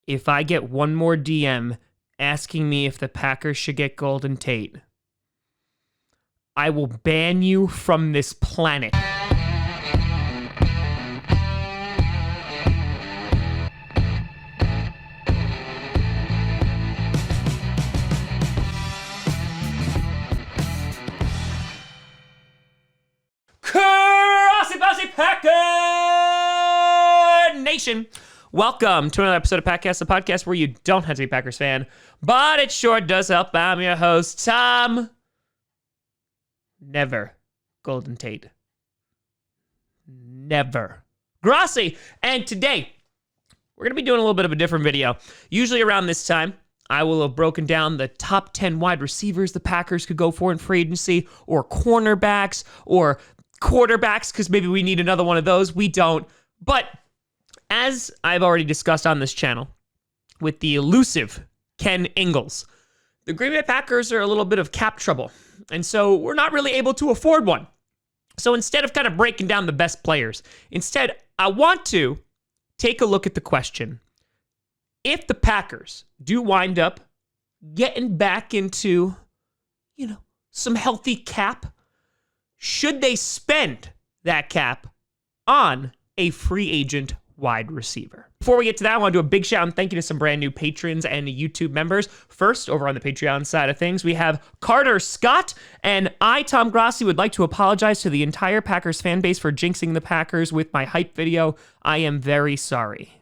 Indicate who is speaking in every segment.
Speaker 1: if I get one more DM asking me if the Packers should get Golden Tate, I will ban you from this planet. Grossi Packer Nation. Welcome to another episode of Packcast, a podcast where you don't have to be a Packers fan, but it sure does help. I'm your host, Tom. Never Golden Tate. Never Grossi. And today, we're going to be doing a little bit of a different video. Usually around this time, I will have broken down the top 10 wide receivers the Packers could go for in free agency, or cornerbacks, or quarterbacks, because maybe we need another one of those. We don't. But as I've already discussed on this channel with the elusive Ken Ingalls, the Green Bay Packers are a little bit of cap trouble, and so we're not really able to afford one. So instead of kind of breaking down the best players, instead I want to take a look at the question: if the Packers do wind up getting back into, some healthy cap, should they spend that cap on a free agent wide receiver? Before we get to that, I want to do a big shout out and thank you to some brand new patrons and YouTube members. First, over on the Patreon side of things, we have Carter Scott, and I, Tom Grossi, would like to apologize to the entire Packers fan base for jinxing the Packers with my hype video. I am very sorry.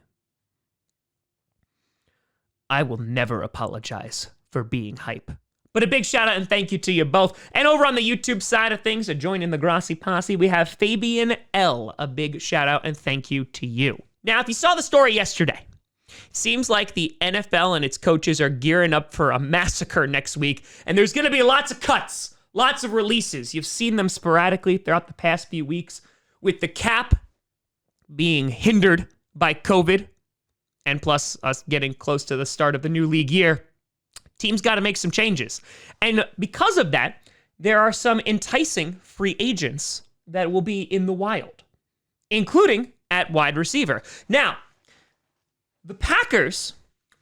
Speaker 1: I will never apologize for being hype. But a big shout out and thank you to you both. And over on the YouTube side of things, to join in the Grossi posse, we have Fabian L. A big shout out and thank you to you. Now, if you saw the story yesterday, it seems like the NFL and its coaches are gearing up for a massacre next week, and there's going to be lots of cuts, lots of releases. You've seen them sporadically throughout the past few weeks, with the cap being hindered by COVID, and plus us getting close to the start of the new league year. Teams got to make some changes. And because of that, there are some enticing free agents that will be in the wild, including at wide receiver. Now, the Packers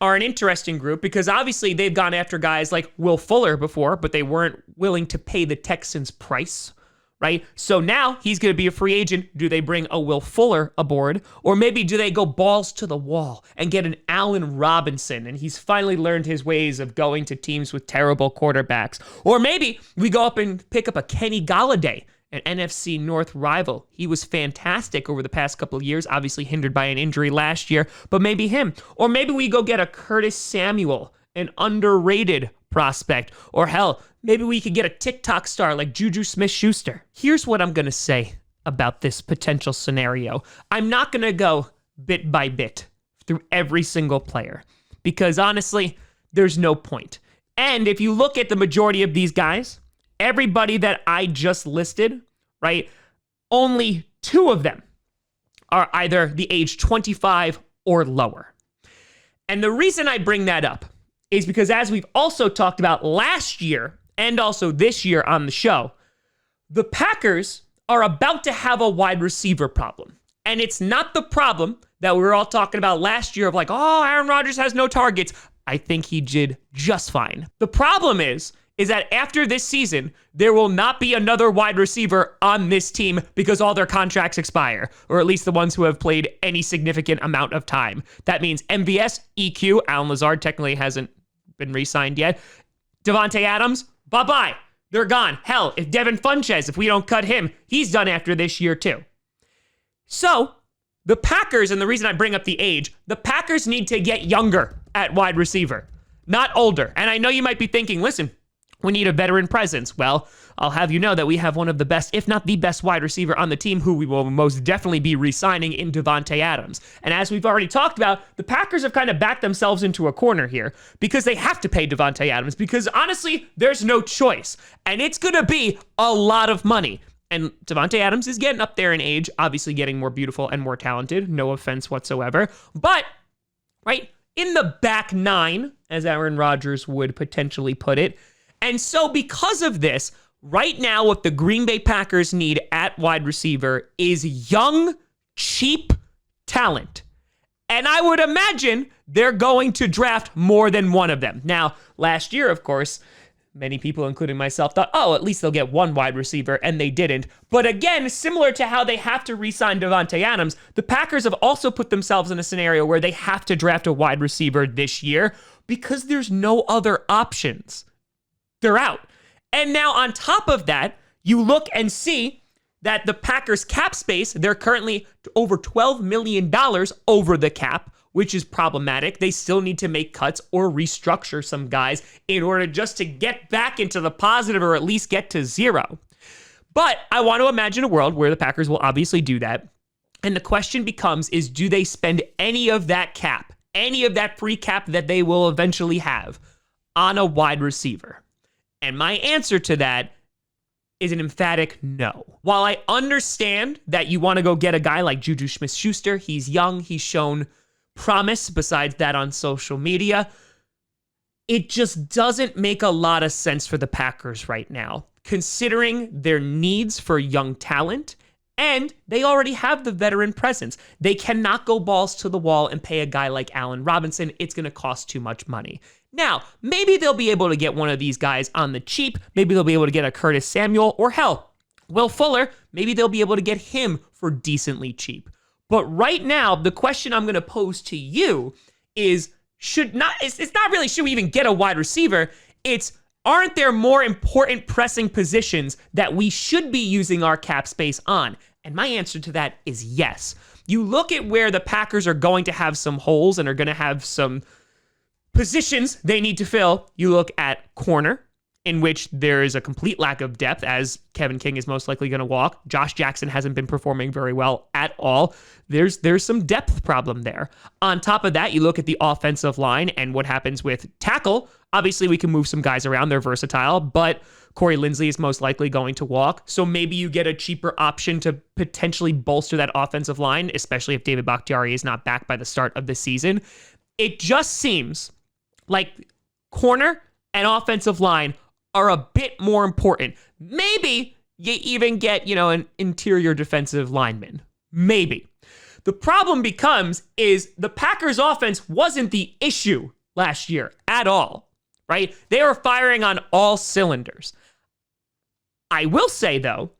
Speaker 1: are an interesting group because obviously they've gone after guys like Will Fuller before, but they weren't willing to pay the Texans' price, right? So now he's going to be a free agent. Do they bring a Will Fuller aboard? Or maybe do they go balls to the wall and get an Allen Robinson, and he's finally learned his ways of going to teams with terrible quarterbacks? Or maybe we go up and pick up a Kenny Golladay, an NFC North rival. He was fantastic over the past couple of years, obviously hindered by an injury last year, but maybe him. Or maybe we go get a Curtis Samuel, an underrated prospect. Or hell, maybe we could get a TikTok star like Juju Smith-Schuster. Here's what I'm going to say about this potential scenario. I'm not going to go bit by bit through every single player because honestly, there's no point. And if you look at the majority of these guys, everybody that I just listed, right, only 2 of them are either the age 25 or lower. And the reason I bring that up is because, as we've also talked about last year and also this year on the show, the Packers are about to have a wide receiver problem. And it's not the problem that we were all talking about last year of like, oh, Aaron Rodgers has no targets. I think he did just fine. The problem is that after this season, there will not be another wide receiver on this team because all their contracts expire, or at least the ones who have played any significant amount of time. That means MVS, EQ, Allen Lazard technically hasn't been re-signed yet. Devontae Adams, bye-bye. They're gone. Hell, if Devin Funchess, if we don't cut him, he's done after this year too. So, the Packers, and the reason I bring up the age, the Packers need to get younger at wide receiver, not older. And I know you might be thinking, listen, we need a veteran presence. Well, I'll have you know that we have one of the best, if not the best wide receiver on the team who we will most definitely be re-signing in Devontae Adams. And as we've already talked about, the Packers have kind of backed themselves into a corner here because they have to pay Devontae Adams because honestly, there's no choice. And it's going to be a lot of money. And Devontae Adams is getting up there in age, obviously getting more beautiful and more talented. No offense whatsoever. But, right, in the back 9, as Aaron Rodgers would potentially put it. And so because of this, right now what the Green Bay Packers need at wide receiver is young, cheap talent. And I would imagine they're going to draft more than one of them. Now, last year, of course, many people, including myself, thought, oh, at least they'll get one wide receiver, and they didn't. But again, similar to how they have to re-sign Davante Adams, the Packers have also put themselves in a scenario where they have to draft a wide receiver this year because there's no other options. They're out. And now on top of that, you look and see that the Packers cap space, they're currently over $12 million over the cap, which is problematic. They still need to make cuts or restructure some guys in order just to get back into the positive or at least get to zero. But I want to imagine a world where the Packers will obviously do that. And the question becomes is, do they spend any of that cap, any of that free cap that they will eventually have on a wide receiver? And my answer to that is an emphatic no. While I understand that you want to go get a guy like Juju Smith-Schuster, he's young, he's shown promise besides that on social media, it just doesn't make a lot of sense for the Packers right now, considering their needs for young talent, and they already have the veteran presence. They cannot go balls to the wall and pay a guy like Allen Robinson. It's going to cost too much money. Now, maybe they'll be able to get one of these guys on the cheap. Maybe they'll be able to get a Curtis Samuel, or hell, Will Fuller. Maybe they'll be able to get him for decently cheap. But right now, the question I'm going to pose to you is, it's not really should we even get a wide receiver, it's aren't there more important pressing positions that we should be using our cap space on? And my answer to that is yes. You look at where the Packers are going to have some holes and are going to have some positions they need to fill. You look at corner, in which there is a complete lack of depth, as Kevin King is most likely going to walk. Josh Jackson hasn't been performing very well at all. There's some depth problem there. On top of that, you look at the offensive line and what happens with tackle. Obviously, we can move some guys around. They're versatile, but Corey Linsley is most likely going to walk. So maybe you get a cheaper option to potentially bolster that offensive line, especially if David Bakhtiari is not back by the start of the season. It just seems like corner and offensive line are a bit more important. Maybe you even get, an interior defensive lineman. Maybe. The problem becomes is the Packers offense wasn't the issue last year at all, right? They were firing on all cylinders. I will say, though,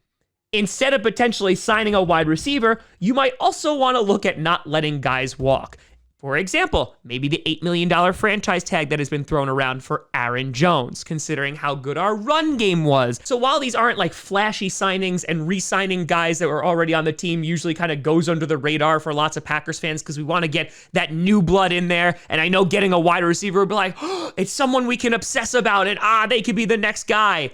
Speaker 1: instead of potentially signing a wide receiver, you might also want to look at not letting guys walk. For example, maybe the $8 million franchise tag that has been thrown around for Aaron Jones, considering how good our run game was. So while these aren't like flashy signings, and re-signing guys that were already on the team usually kind of goes under the radar for lots of Packers fans because we want to get that new blood in there. And I know getting a wide receiver would be like, oh, it's someone we can obsess about, and they could be the next guy.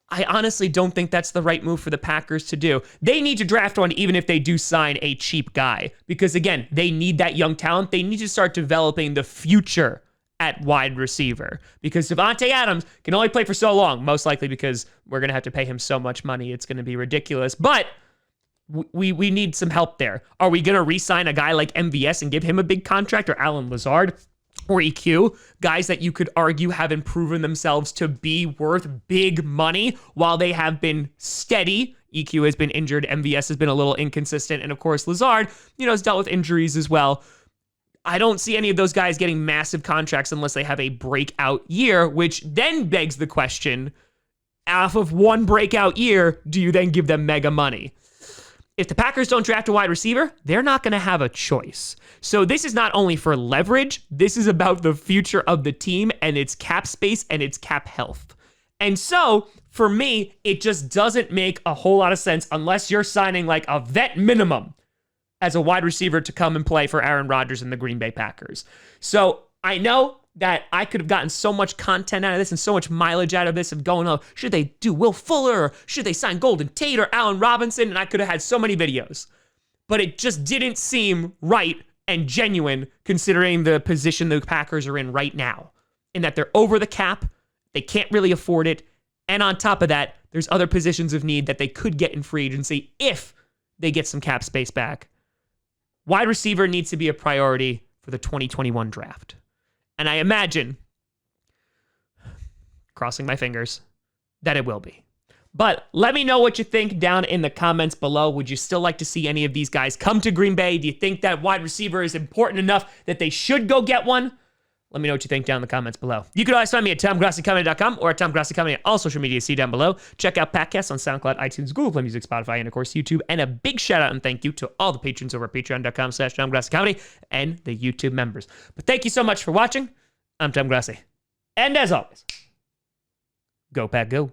Speaker 1: I honestly don't think that's the right move for the Packers to do. They need to draft one even if they do sign a cheap guy. Because again, they need that young talent. They need to start developing the future at wide receiver. Because Davante Adams can only play for so long, most likely because we're going to have to pay him so much money. It's going to be ridiculous. But we need some help there. Are we going to re-sign a guy like MVS and give him a big contract, or Alan Lazard? Or EQ, guys that you could argue haven't proven themselves to be worth big money while they have been steady. EQ has been injured, MVS has been a little inconsistent, and of course Lazard, has dealt with injuries as well. I don't see any of those guys getting massive contracts unless they have a breakout year, which then begs the question, off of one breakout year, do you then give them mega money? If the Packers don't draft a wide receiver, they're not going to have a choice. So this is not only for leverage, this is about the future of the team and its cap space and its cap health. And so, for me, it just doesn't make a whole lot of sense unless you're signing like a vet minimum as a wide receiver to come and play for Aaron Rodgers and the Green Bay Packers. So I know that I could have gotten so much content out of this and so much mileage out of this of going, oh, should they do Will Fuller, or should they sign Golden Tate or Allen Robinson? And I could have had so many videos. But it just didn't seem right and genuine considering the position the Packers are in right now, in that they're over the cap, they can't really afford it, and on top of that, there's other positions of need that they could get in free agency if they get some cap space back. Wide receiver needs to be a priority for the 2021 draft. And I imagine, crossing my fingers, that it will be. But let me know what you think down in the comments below. Would you still like to see any of these guys come to Green Bay? Do you think that wide receiver is important enough that they should go get one? Let me know what you think down in the comments below. You can always find me at TomGrossiComedy.com or at TomGrossiComedy on all social media. See down below. Check out podcasts on SoundCloud, iTunes, Google Play Music, Spotify, and of course YouTube. And a big shout out and thank you to all the patrons over at patreon.com/TomGrossiComedy and the YouTube members. But thank you so much for watching. I'm Tom Grossi. And as always, go Pack Go.